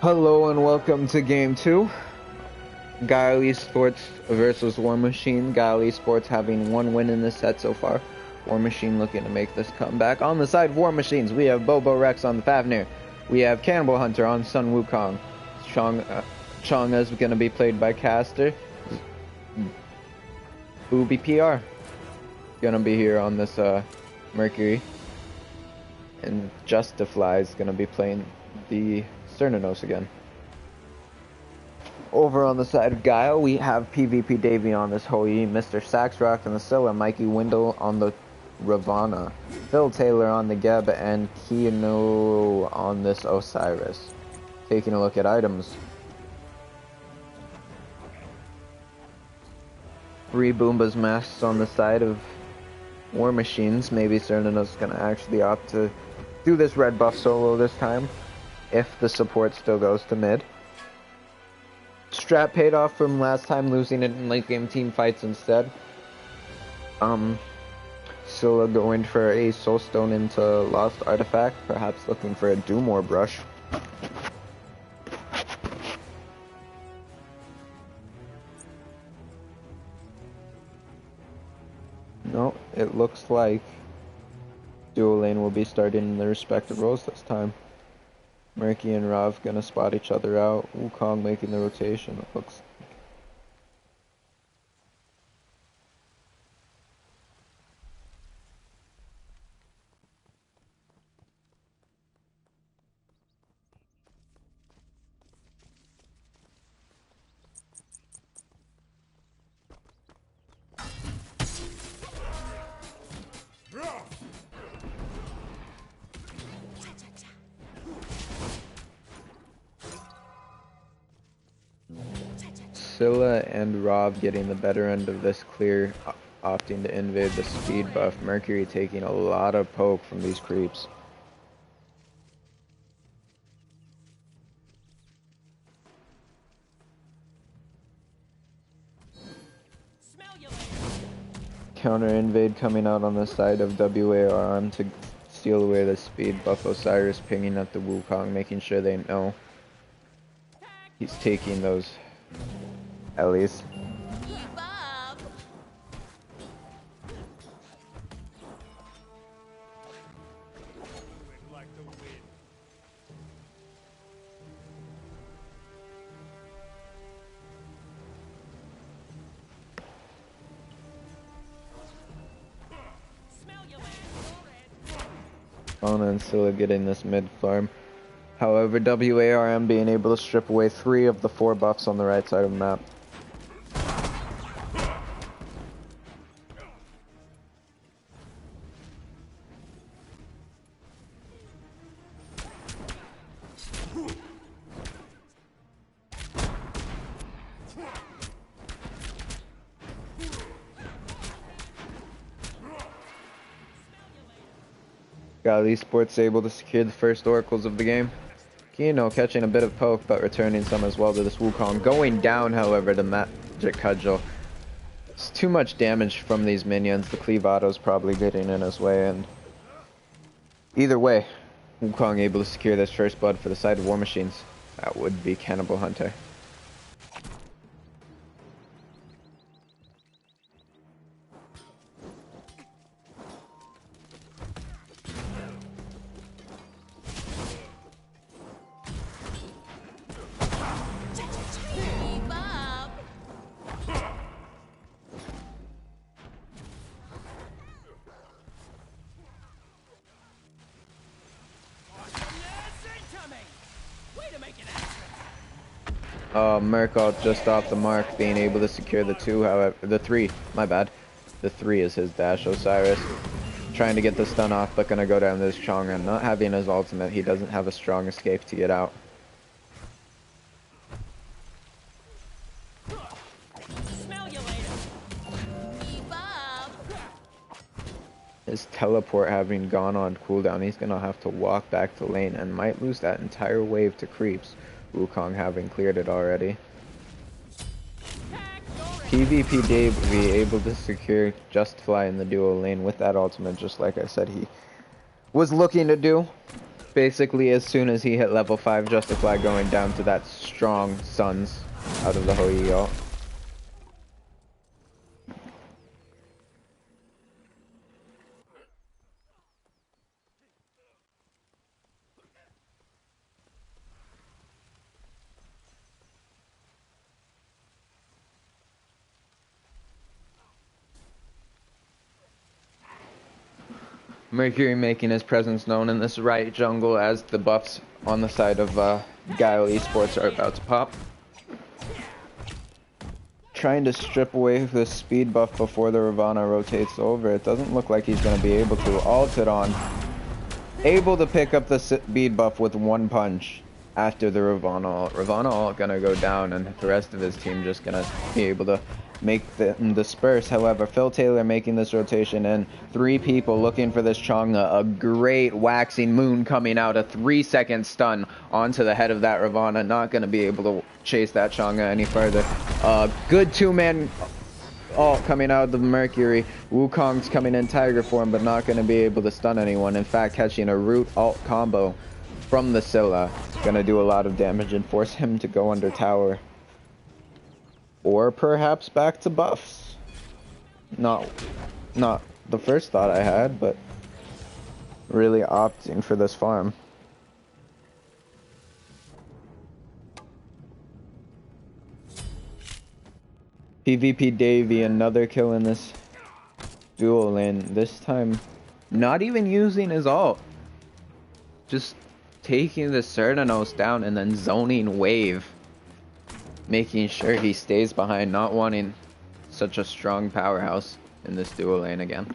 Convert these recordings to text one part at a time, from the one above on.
Hello and welcome to game 2. Guille E-Sports versus WarM. Guille E-Sports having one win in this set so far. WarM looking to make this comeback. On the side of WarM, we have Bobo Rex on the Fafnir. We have Cannibal Hunter on Sun Wukong. Chong is going to be played by Caster. Booby PR going to be here on this Mercury. And Justifly is going to be playing the Cernanos again. Over on the side of Guile, we have PvP Davey on this Hoyi, Mr. Saxrock on the Scylla, Mikey Windle on the Ravana, Phil Taylor on the Geb, and Kino on this Osiris. Taking a look at items. 3 Boombas masks on the side of WarM. Maybe Cernanos gonna actually opt to do this red buff solo this time, if the support still goes to mid. Strat paid off from last time, losing it in late game team fights instead. Scylla going for a soulstone into Lost Artifact, perhaps looking for a Doomore brush. No, it looks like dual lane will be starting in their respective roles this time. Murky and Rav gonna spot each other out. Wukong making the rotation, it looks like. Scylla and Rob getting the better end of this clear, opting to invade the speed buff. Mercury taking a lot of poke from these creeps. Counter invade coming out on the side of WarM to steal away the speed buff. Osiris pinging at the Wukong, making sure they know he's taking those Ellie's. Ona and Scylla getting this mid farm. However, WarM being able to strip away 3 of the 4 buffs on the right side of the map. Guille E-Sports able to secure the first oracles of the game. Kino catching a bit of poke, but returning some as well to this Wukong. Going down, however, to Magic Cudgel. It's too much damage from these minions. The cleave auto's probably getting in his way, and either way, Wukong able to secure this first blood for the side of WarM. That would be Cannibal Hunter. Merkalt just off the mark, being able to secure the 2, however, the 3, my bad. The 3 is his dash. Osiris trying to get the stun off, but gonna go down this Chong, and not having his ultimate, he doesn't have a strong escape to get out. His teleport having gone on cooldown, he's gonna have to walk back to lane and might lose that entire wave to creeps. Wukong having cleared it already. PvP Dave will be able to secure Justify in the duo lane with that ultimate, just like I said he was looking to do. Basically, as soon as he hit level 5, Justify going down to that strong Suns out of the Hou Yi ult. Mercury making his presence known in this right jungle as the buffs on the side of Guille E-Sports are about to pop. Trying to strip away the speed buff before the Ravana rotates over. It doesn't look like he's going to be able to. Ulted on. Able to pick up the speed buff with one punch after the Ravana ult. Ravana ult going to go down, and the rest of his team just going to be able to make them disperse. However, Phil Taylor making this rotation and 3 people looking for this Chang'e. A great waxing moon coming out, a 3-second stun onto the head of that Ravana. Not going to be able to chase that Chang'e any further. Good 2-man ult coming out of the Mercury. Wukong's coming in Tiger form, but not going to be able to stun anyone. In fact, catching a root ult combo from the Scylla. Going to do a lot of damage and force him to go under tower. Or perhaps back to buffs. Not the first thought I had, but really opting for this farm. PvP Davey, another kill in this duel lane. This time, not even using his ult. Just taking the Cernanos down and then zoning wave. Making sure he stays behind, not wanting such a strong powerhouse in this dual lane again.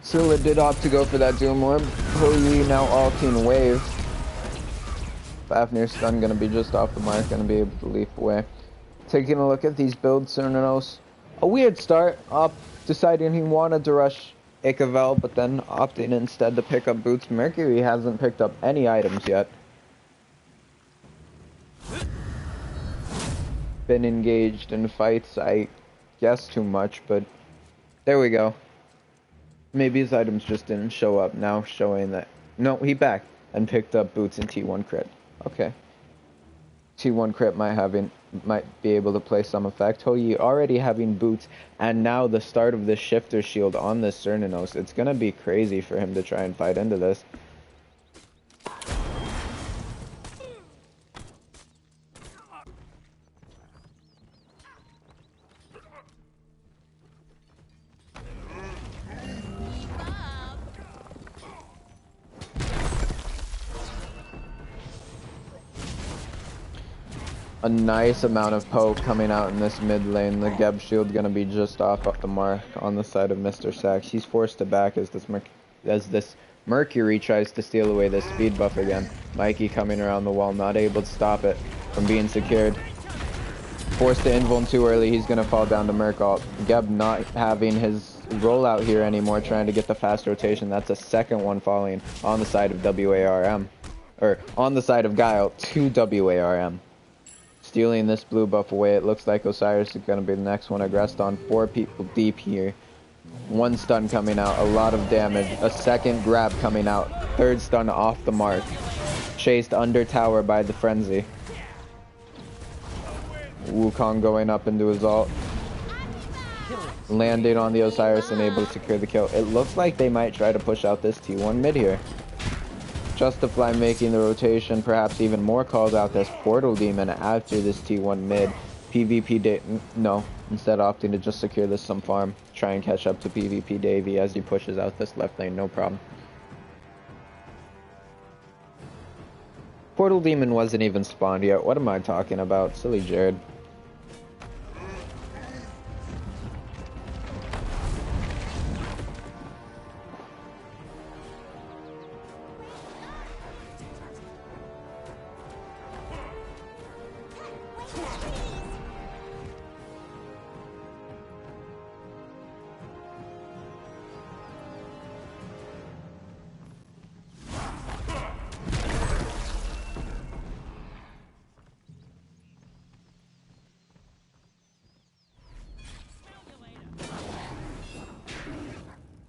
Scylla did opt to go for that Doom Orb. Hou Yi now ulting wave. Fafnir's stun gonna be just off the mark, gonna be able to leap away. Taking a look at these builds, Cernanos. A weird start, deciding he wanted to rush Ikavel, but then opting instead to pick up boots. Mercury hasn't picked up any items yet. Been engaged in fights, I guess too much, but there we go. Maybe his items just didn't show up, now showing that... No, he backed and picked up boots and T1 crit. Okay. T1 crit might be able to play some effect. Hou Yi already having boots, and now the start of the shifter shield on this Cernanos. It's gonna be crazy for him to try and fight into this. A nice amount of poke coming out in this mid lane. The Geb shield gonna be just off the mark on the side of Mr. Sax. He's forced to back as this Mercury tries to steal away this speed buff again. Mikey coming around the wall, not able to stop it from being secured. Forced to invuln too early, he's gonna fall down to Merc ult. Geb not having his rollout here anymore, trying to get the fast rotation. That's a second one falling on the side of WARM. Or on the side of Guile to WARM. Stealing this blue buff away. It looks like Osiris is going to be the next one aggressed on. 4 people deep here. 1 stun coming out. A lot of damage. A second grab coming out. 3rd stun off the mark. Chased under tower by the Frenzy. Wukong going up into his ult. Landed on the Osiris and able to secure the kill. It looks like they might try to push out this T1 mid here. Justify making the rotation, perhaps even more calls out this Portal Demon after this T1 mid. PvP no, instead opting to just secure this some farm. Try and catch up to PvP Davey as he pushes out this left lane, no problem. Portal Demon wasn't even spawned yet, what am I talking about? Silly Jared.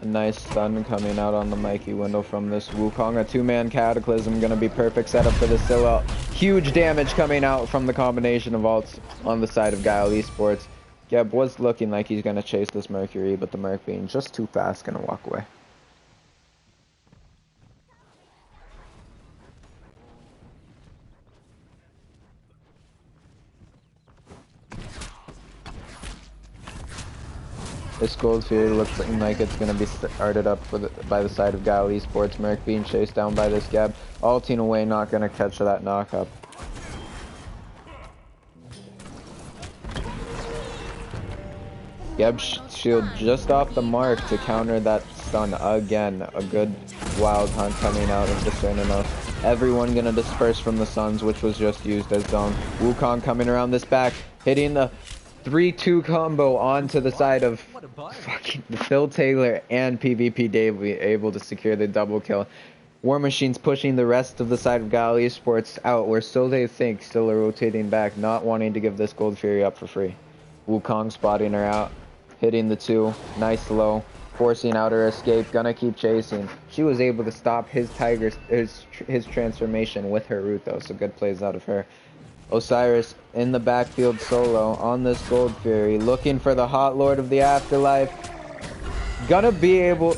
A nice stun coming out on the Mikey window from this Wukong. A two-man Cataclysm gonna be perfect setup for the Scylla. Huge damage coming out from the combination of ults on the side of Guille E-Sports. Geb was looking like he's gonna chase this Mercury, but the Merc being just too fast gonna walk away. This Gold Fury looks like it's going to be started up by the side of Guille E-Sports. Merc being chased down by this Geb. Ulting away, not going to catch that knock-up. Geb's shield just off the mark to counter that stun again. A good wild hunt coming out of the Cernunnos. Everyone going to disperse from the Suns, which was just used as zone. Wukong coming around this back, hitting the 3-2 combo onto the side of fucking Phil Taylor and PvP Davey, able to secure the double kill. War Machine's pushing the rest of the side of Guille E-Sports out, where so they think, still rotating back, not wanting to give this Gold Fury up for free. Wukong spotting her out, hitting the 2, nice low, forcing out her escape, gonna keep chasing. She was able to stop his his transformation with her root though, so good plays out of her. Osiris in the backfield solo on this Gold Fury, looking for the Hot Lord of the Afterlife. Gonna be able,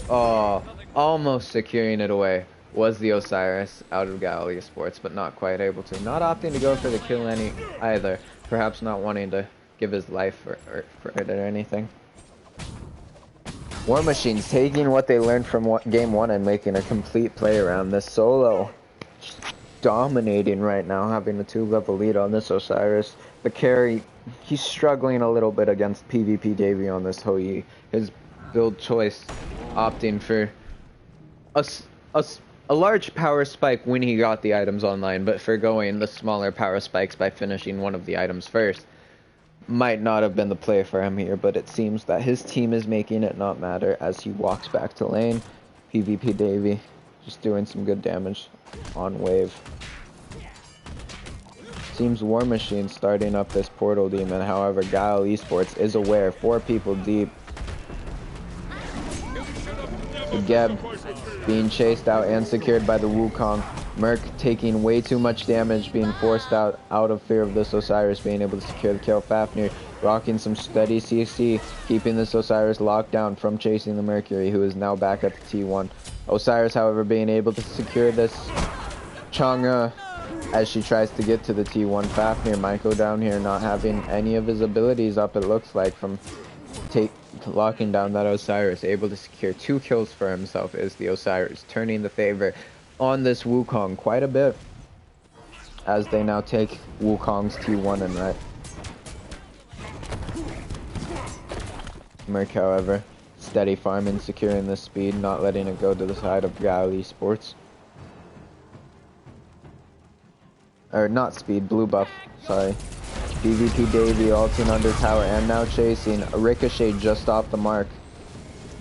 almost securing it away was the Osiris out of Guille E-Sports, but not quite able to. Not opting to go for the kill either, perhaps not wanting to give his life for it or anything. War Machine's taking what they learned from game 1 and making a complete play around this solo. Dominating right now, having a 2-level lead on this Osiris. The carry, he's struggling a little bit against PvP Davey on this Hou-Yi. His build choice, opting for a large power spike when he got the items online, but for going the smaller power spikes by finishing one of the items first. Might not have been the play for him here, but it seems that his team is making it not matter as he walks back to lane. PvP Davey just doing some good damage on wave. Seems War Machine starting up this portal demon, however Guille E-Sports is aware, 4 people deep. The Geb being chased out and secured by the Wukong. Merc taking way too much damage, being forced out of fear of this Osiris being able to secure the kill. Fafnir rocking some steady CC, keeping this Osiris locked down from chasing the Mercury, who is now back at the T1. Osiris, however, being able to secure this Chang'e as she tries to get to the T1. Fafnir might go down here, not having any of his abilities up, it looks like, from locking down that Osiris. Able to secure 2 kills for himself is the Osiris, turning the favor on this Wukong quite a bit, as they now take Wukong's T1 and right. Merc, however, steady farming, securing the speed, not letting it go to the side of Guille E-Sports. Or not speed, blue buff, sorry. PvP Davey ulting under tower and now chasing. A ricochet just off the mark.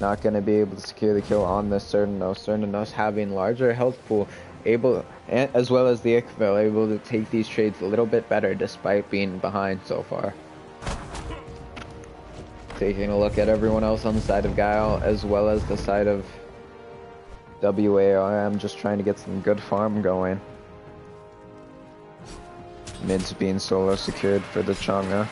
Not going to be able to secure the kill on this Cernunnos. Cernunnos having larger health pool, as well as the Ichville, able to take these trades a little bit better despite being behind so far. Taking a look at everyone else on the side of Guille, as well as the side of WarM, just trying to get some good farm going. Mid's being solo secured for the Chang'e.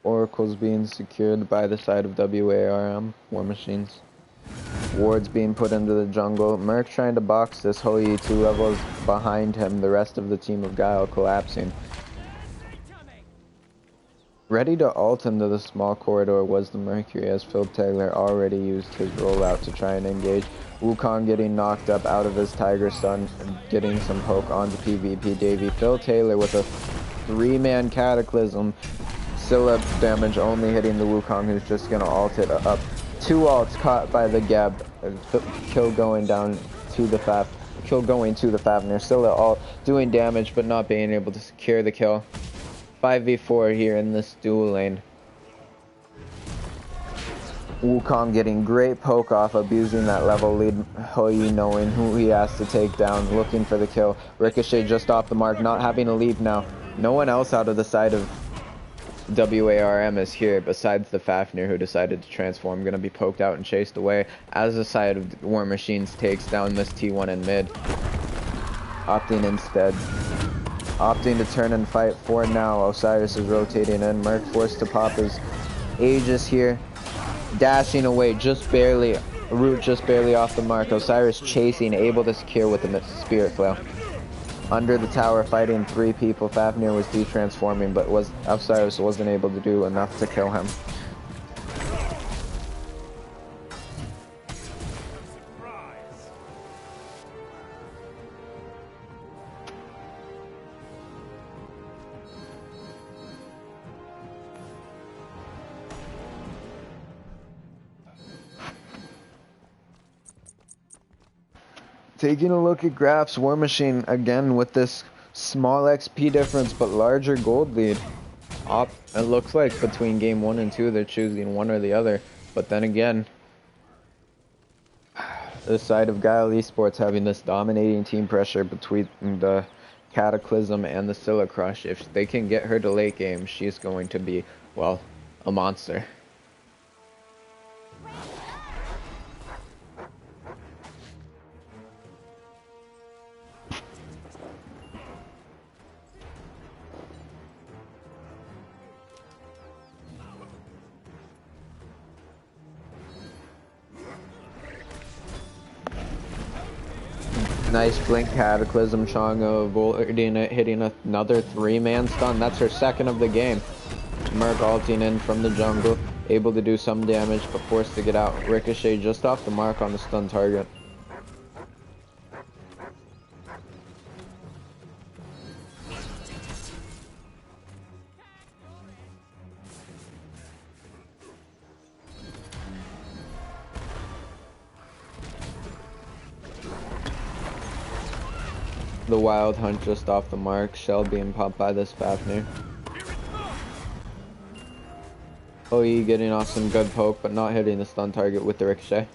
Oracle's being secured by the side of WarM, War Machines. Wards being put into the jungle. Merc trying to box this Hou-Yi 2 levels behind him. The rest of the team of Guille collapsing. Ready to ult into the small corridor was the Mercury, as Phil Taylor already used his rollout to try and engage. Wukong getting knocked up out of his Tiger Stun and getting some poke onto PvP Davey. Phil Taylor with a 3-man Cataclysm. Scylla damage only hitting the Wukong, who's just gonna ult it up. 2 ults caught by the Geb. Kill going down to the Faf. kill going to the Fafnir. Still all doing damage, but not being able to secure the kill. 5v4 here in this duel lane. Wukong getting great poke off, abusing that level lead. Hoyi knowing who he has to take down, looking for the kill. Ricochet just off the mark, not having to leave now. No one else out of the side of WarM is here besides the Fafnir, who decided to transform. Gonna be poked out and chased away as the side of War Machines takes down this T1 in mid. Opting to turn and fight for now. Osiris is rotating in. Merc forced to pop his Aegis here. Dashing away, just barely. Root just barely off the mark. Osiris chasing, able to secure with the Spirit Flail. Under the tower, fighting 3 people. Fafnir was de-transforming, but Osiris wasn't able to do enough to kill him. Taking a look at graphs, War Machine again with this small XP difference but larger gold lead. It looks like between game 1 and 2 they're choosing one or the other, but then again, the side of Guille E-Sports having this dominating team pressure between the Cataclysm and the Scylla Crush. If they can get her to late game, she's going to be, well, a monster. Nice blink Cataclysm, Chang'e avoiding it, hitting another 3-man stun. That's her second of the game. Merc ulting in from the jungle, able to do some damage, but forced to get out. Ricochet just off the mark on the stun target. The Wild Hunt just off the mark. Shell being popped by this Fafnir. Hoyi getting off some good poke, but not hitting the stun target with the Ricochet.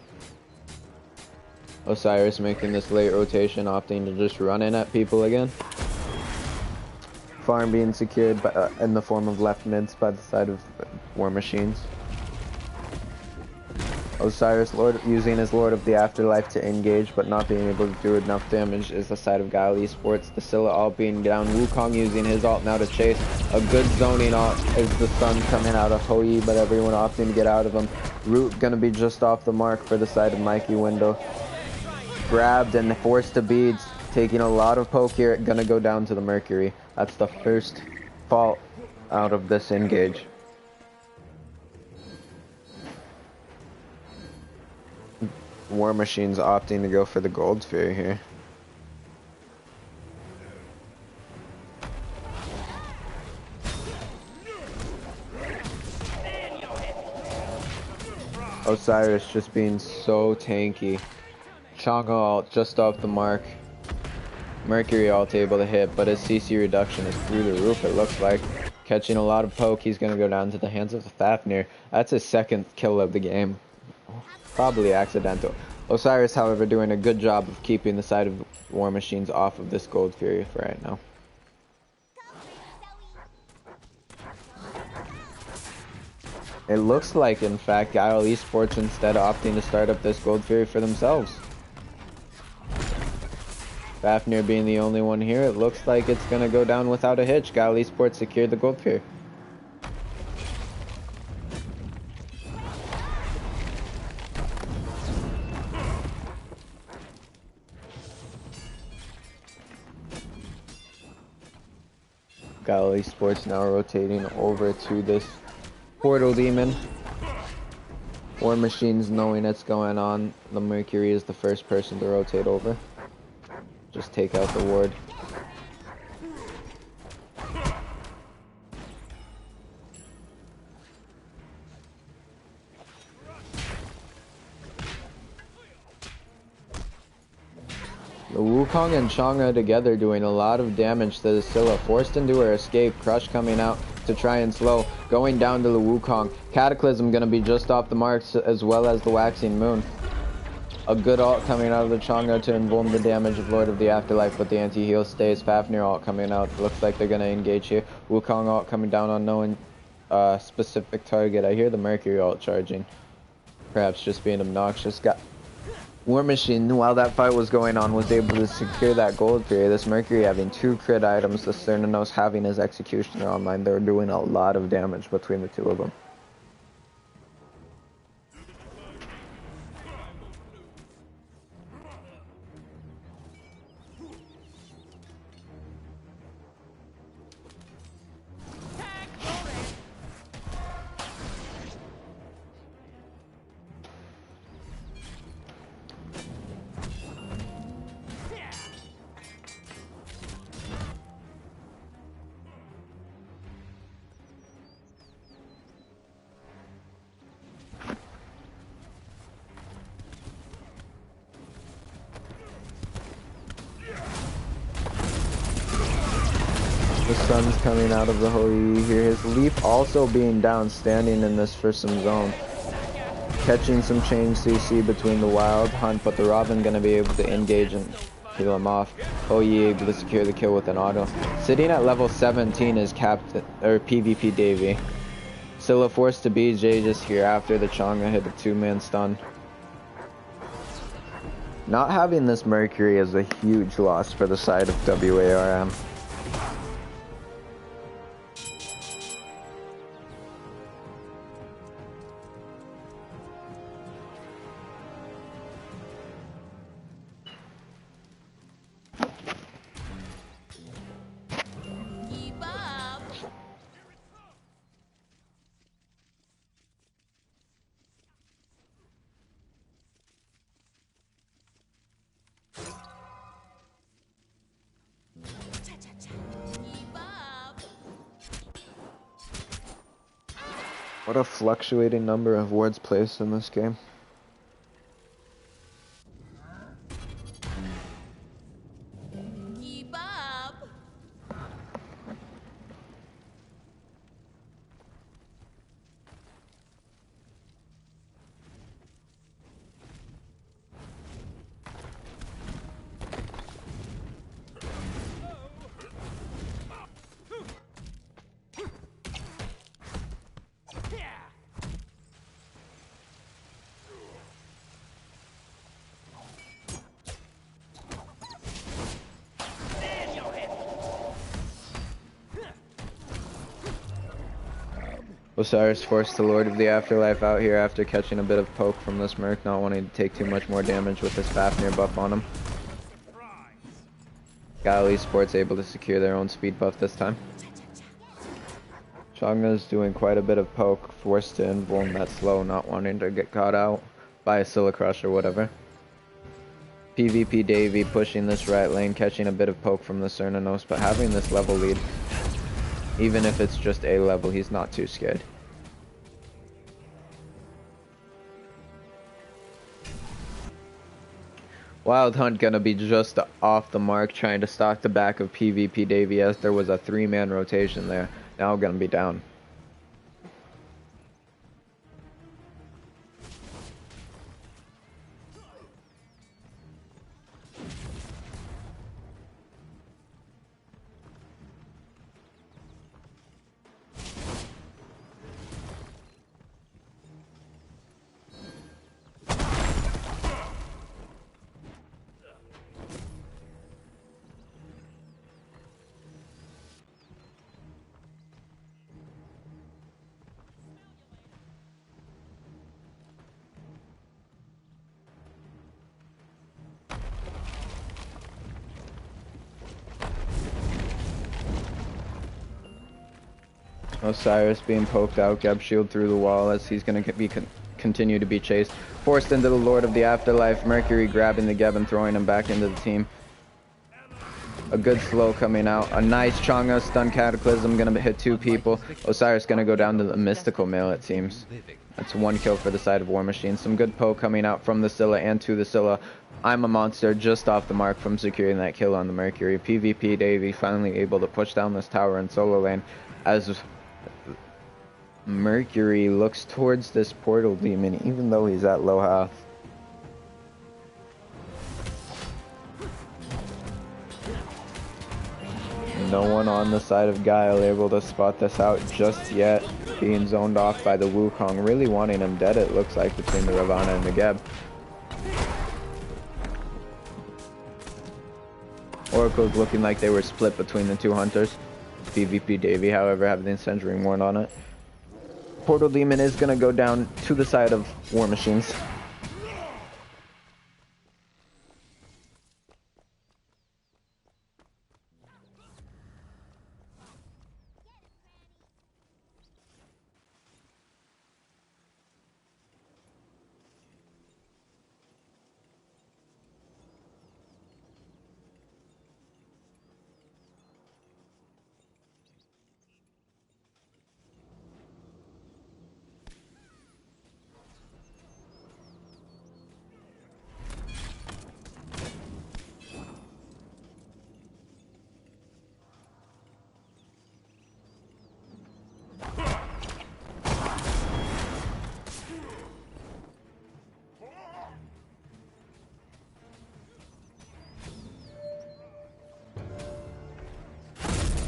Osiris making this late rotation, opting to just run in at people again. Farm being secured by, in the form of left mids by the side of War Machines. Osiris using his Lord of the Afterlife to engage, but not being able to do enough damage is the side of Guille E-Sports. The Scylla ult being down. Wukong using his ult now to chase. A good zoning ult is the stun coming out of Hoyi, but everyone opting to get out of him. Root gonna be just off the mark for the side of Mikey Window. Grabbed and forced to beads. Taking a lot of poke here. Gonna go down to the Mercury. That's the first fault out of this engage. War Machine's opting to go for the Gold Sphere here. Osiris just being so tanky. Chang'e ult just off the mark. Mercury ult able to hit, but his CC reduction is through the roof, it looks like. Catching a lot of poke, he's going to go down to the hands of the Fafnir. That's his second kill of the game. Probably accidental. Osiris, however, doing a good job of keeping the side of War Machines off of this Gold Fury for right now. It looks like, in fact, Guille E-Sports instead opting to start up this Gold Fury for themselves. Fafnir being the only one here, it looks like it's going to go down without a hitch. Guille E-Sports secured the Gold Fury. Guille E-Sports now rotating over to this Portal Demon. War Machines knowing it's going on. The Mercury is the first person to rotate over. Just take out the ward. The Wukong and Chang'e together doing a lot of damage to the Scylla. Forced into her escape. Crush coming out to try and slow. Going down to the Wukong. Cataclysm gonna be just off the marks as well as the Waxing Moon. A good ult coming out of the Chang'e to invuln the damage of Lord of the Afterlife, but the anti-heal stays. Fafnir ult coming out. Looks like they're gonna engage here. Wukong ult coming down on no specific target. I hear the Mercury ult charging. Perhaps just being obnoxious. Got WarM Machine, while that fight was going on, was able to secure that gold period. This Mercury having 2 crit items, the Cernanos having his Executioner online. They're doing a lot of damage between the two of them. The sun's coming out of the Hoi here. His Leaf also being down, standing in this for some zone. Catching some chain CC between the Wild Hunt, but the Robin gonna be able to engage and kill him off. Hoi able to secure the kill with an auto. Sitting at level 17 is Captain or PvP Davy. Scylla forced to BJ just here after the Chang'e hit the 2-man stun. Not having this Mercury is a huge loss for the side of WARM. What a fluctuating number of wards placed in this game. Osiris forced the Lord of the Afterlife out here after catching a bit of poke from this Merc, not wanting to take too much more damage with this Fafnir buff on him. Guille E-Sports able to secure their own speed buff this time. Chang'e's doing quite a bit of poke, forced to invuln that slow, not wanting to get caught out by a Scylla Crush or whatever. PvP Davy pushing this right lane, catching a bit of poke from the Cernanos, but having this level lead. Even if it's just A level, he's not too scared. Wild Hunt gonna be just off the mark, trying to stalk the back of PvP Davy as there was a 3-man rotation there. Now gonna be down. Osiris being poked out, Geb shield through the wall as he's going to continue to be chased. Forced into the Lord of the Afterlife, Mercury grabbing the Geb and throwing him back into the team. A good slow coming out. A nice Chang'e stun Cataclysm, going to hit 2 people. Osiris going to go down to the Mystical Mail, it seems. That's 1 kill for the side of WarM Machine. Some good poke coming out from the Scylla and to the Scylla. I'm a Monster just off the mark from securing that kill on the Mercury. PvP Davey finally able to push down this tower in solo lane as Mercury looks towards this portal demon even though he's at low health. No one on the side of Guile able to spot this out just yet. Being zoned off by the Wukong, really wanting him dead it looks like between the Ravana and the Geb. Oracle's looking like they were split between the two hunters. PvP Davey, however, having the Incendiary Ward on it. Portal Demon is going to go down to the side of War Machines.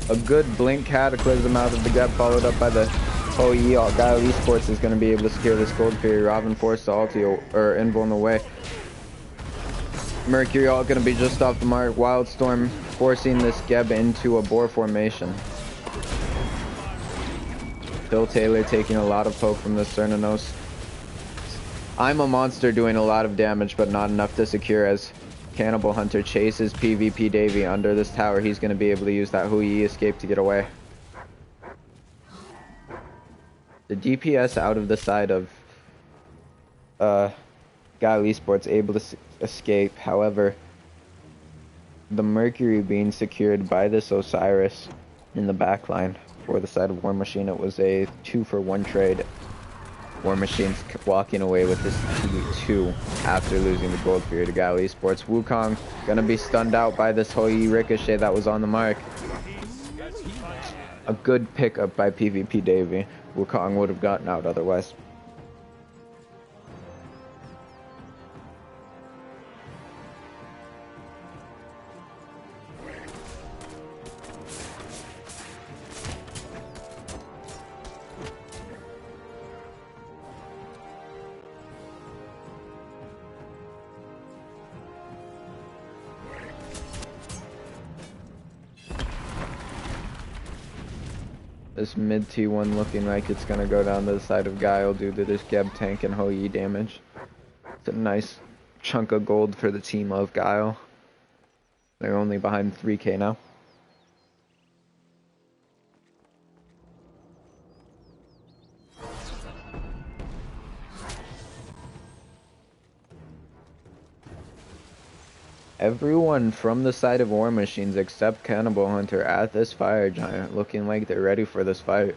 A good blink cataclysm out of the Geb, followed up by the Guille E-Sports is going to be able to secure this Gold Fury. Robin forced to ulti or invuln away. Mercury all going to be just off the mark. Wildstorm forcing this Geb into a boar formation. Phil Taylor taking a lot of poke from the Cernanos. I'm a Monster doing a lot of damage, but not enough to secure as Cannibal Hunter chases PvP Davey under this tower. He's going to be able to use that Hui escape to get away. The DPS out of the side of Guile E-Sports able to escape. However, the Mercury being secured by this Osiris in the backline for the side of War Machine. It was a 2-for-1 trade. War Machine's walking away with this 2-2 after losing the Gold Fury to Guile E-Sports. Wukong gonna be stunned out by this Hui Ricochet that was on the mark. A good pickup by PvP Davey. Wukong would have gotten out otherwise. This mid T1 looking like it's going to go down to the side of Guile due to this Geb tank and Hui damage. It's a nice chunk of gold for the team of Guile. They're only behind 3k now. Everyone from the side of War Machines except Cannibal Hunter at this Fire Giant looking like they're ready for this fight.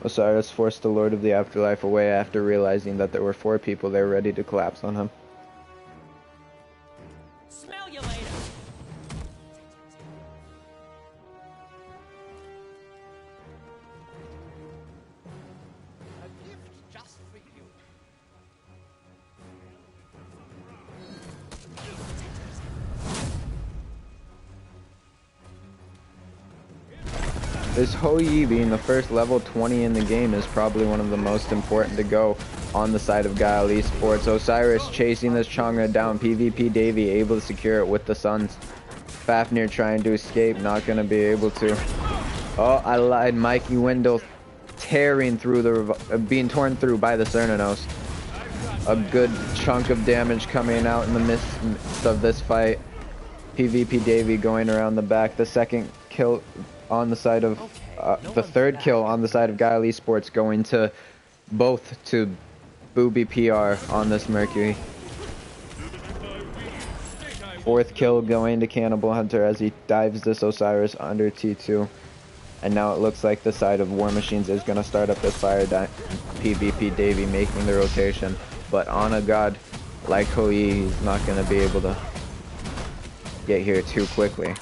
Osiris forced the Lord of the Afterlife away after realizing that there were 4 people there ready to collapse on him. Smell you later. A gift just for you. This Hui being the first level 20 in the game is probably one of the most important to go on the side of Guile E-Sports. Osiris chasing this Chang'e down. PvP Davey able to secure it with the Suns. Fafnir trying to escape, not going to be able to. Oh, I lied. Mikey Wendell tearing through the, being torn through by the Cernanos. A good chunk of damage coming out in the midst of this fight. PvP Davey going around the back. The second kill on the side of the third kill on the side of Guile E-Sports going to both to Booby PR on this Mercury. Fourth kill going to Cannibal Hunter as he dives this Osiris under T2. And now it looks like the side of War Machines is going to start up this fire. PvP Davey making the rotation. But on a god like Hoi, he's not going to be able to get here too quickly.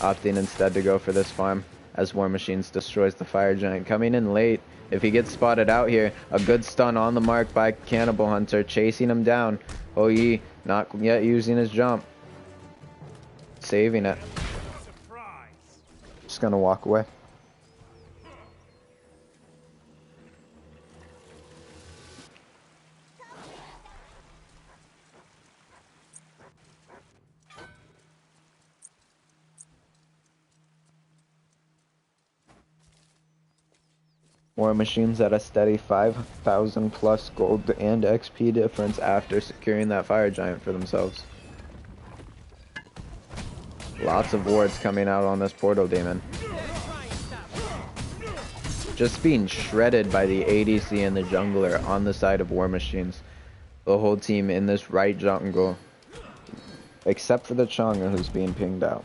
Opting instead to go for this farm as War Machines destroys the fire giant. Coming in late. If he gets spotted out here, a good stun on the mark by Cannibal Hunter, chasing him down. Hoi not yet using his jump. Saving it. Just gonna walk away. War Machines at a steady 5,000 plus gold and XP difference after securing that fire giant for themselves. Lots of wards coming out on this portal demon. Just being shredded by the ADC and the jungler on the side of War Machines. The whole team in this right jungle, except for the Chang'e who's being pinged out.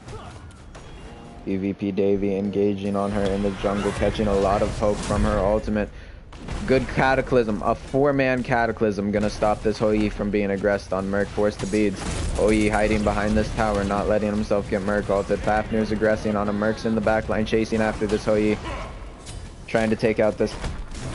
PvP Davey engaging on her in the jungle, catching a lot of poke from her ultimate. Good Cataclysm, a 4-man Cataclysm gonna stop this Hoi from being aggressed on Merc, forced to beads. Hoi hiding behind this tower, not letting himself get Merc ulted. Fafnir's aggressing on him, Merc's in the backline chasing after this Hoi, trying to take out this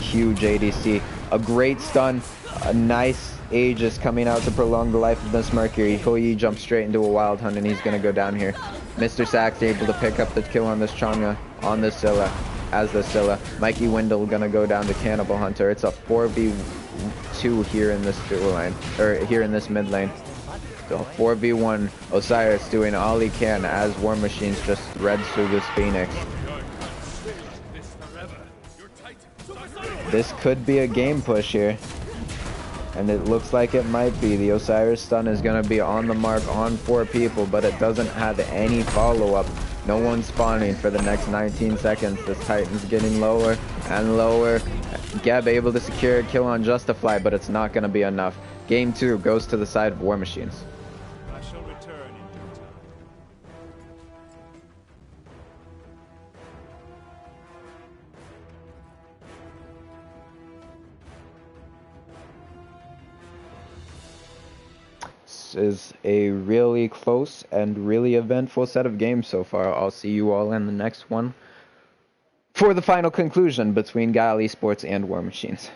huge ADC. A great stun, a nice Aegis coming out to prolong the life of this Mercury. Hoi jumps straight into a wild hunt and he's gonna go down here. Mr. Sack's able to pick up the kill on this Chang'e, on this Scylla, as the Scylla. Mikey Wendell gonna go down to Cannibal Hunter. It's a 4v2 here in this dual lane, or here in this mid lane. So 4v1, Osiris doing all he can as War Machines just threads through this Phoenix. This could be a game push here. And it looks like it might be. The Osiris stun is going to be on the mark on 4 people, but it doesn't have any follow-up. No one spawning for the next 19 seconds. This Titan's getting lower and lower. Geb able to secure a kill on Justify, but it's not going to be enough. Game 2 goes to the side of War Machines. I shall return in due time. Is a really close and really eventful set of games so far. I'll see you all in the next one for the final conclusion between Guille E-Sports and War Machines.